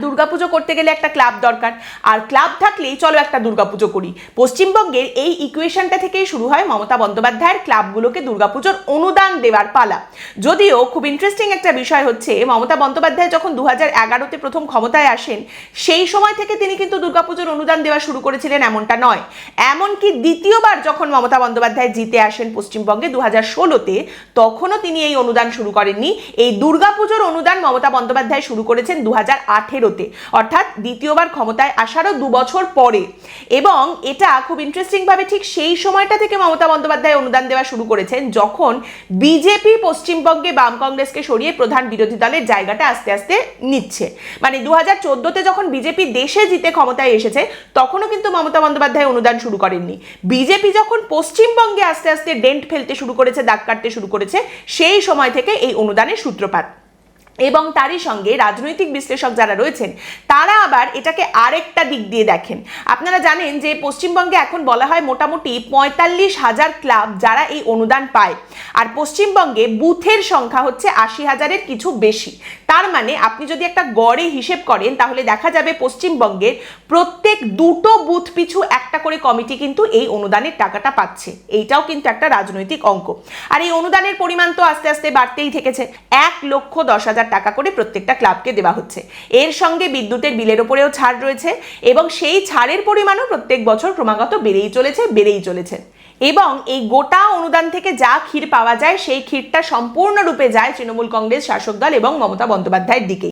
দুর্গাপুজো করতে গেলে একটা ক্লাব দরকার, আর ক্লাব থাকলেই চলো একটা দুর্গাপুজো করি। পশ্চিমবঙ্গের এই ইকুয়েশনটা থেকেই শুরু হয় মমতা বন্দ্যোপাধ্যায়ের ক্লাবগুলোকে দুর্গাপুজোর অনুদান দেওয়ার পালা। যদিও খুব ইন্টারেস্টিং একটা বিষয় হচ্ছে, মমতা বন্দ্যোপাধ্যায় যখন 2011-তে প্রথম ক্ষমতায় আসেন, সেই সময় থেকে তিনি কিন্তু দুর্গাপুজোর অনুদান দেওয়া শুরু করেছিলেন এমনটা নয়। এমনকি দ্বিতীয়বার যখন মমতা বন্দ্যোপাধ্যায় জিতে আসেন পশ্চিমবঙ্গে 2016-তে, তখনও তিনি এই অনুদান শুরু করেননি। এই দুর্গাপুজোর অনুদান মমতা বন্দ্যোপাধ্যায় শুরু করেছেন 2018-তে, অর্থাৎ দ্বিতীয়বার ক্ষমতায় আসারও 2 বছর পরে। এবং এটা খুব ইন্টারেস্টিং ভাবে ঠিক সেই সময়টা থেকে মমতা বন্দ্যোপাধ্যায় অনুদান দেওয়া শুরু করেছেন যখন বিজেপি পশ্চিমবঙ্গে বাম কংগ্রেসকে সরিয়ে প্রধান বিরোধী দলের জায়গাটা আস্তে আস্তে নিচ্ছে। মানে 2014-তে যখন বিজেপি দেশে জিতে ক্ষমতায় এসেছে, তখনও কিন্তু মমতা বন্দ্যোপাধ্যায় অনুদান শুরু করেননি। বিজেপি যখন পশ্চিমবঙ্গে আস্তে আস্তে ডেন্ট ফেলতে শুরু করেছে, দাগ কাটতে শুরু করেছে, সেই সময় থেকে এই অনুদানের সূত্রপাত। এবং তারই সঙ্গে রাজনৈতিক বিশ্লেষক যারা রয়েছেন তারা আবার এটাকে আরেকটা দিক দিয়ে দেখেন। আপনারা জানেন যে পশ্চিমবঙ্গে এখন বলা হয় মোটামুটি 45,000 ক্লাব যারা এই অনুদান পায়, আর পশ্চিমবঙ্গে বুথের সংখ্যা হচ্ছে 80,000-এর কিছু বেশি। তার মানে আপনি যদি একটা গড়ে হিসেব করেন তাহলে দেখা যাবে পশ্চিমবঙ্গের প্রত্যেক 2টো বুথ পিছু একটা করে কমিটি কিন্তু এই অনুদানের টাকাটা পাচ্ছে। এইটাও কিন্তু একটা রাজনৈতিক অঙ্ক। আর এই অনুদানের পরিমাণ তো আস্তে আস্তে বাড়তেই থেকেছে। 1,10,000 টাকা করে প্রত্যেকটা ক্লাবকে দেওয়া হচ্ছে। এর সঙ্গে বিদ্যুতের বিলের ওপরেও ছাড় রয়েছে, এবং সেই ছাড়ের পরিমাণও প্রত্যেক বছর ক্রমাগত বেড়েই চলেছে। এবং এই গোটা অনুদান থেকে যা ক্ষীর পাওয়া যায়, সেই ক্ষীরটা সম্পূর্ণরূপে যায় তৃণমূল কংগ্রেস শাসক দল এবং মমতা বন্দ্যোপাধ্যায়ের দিকে।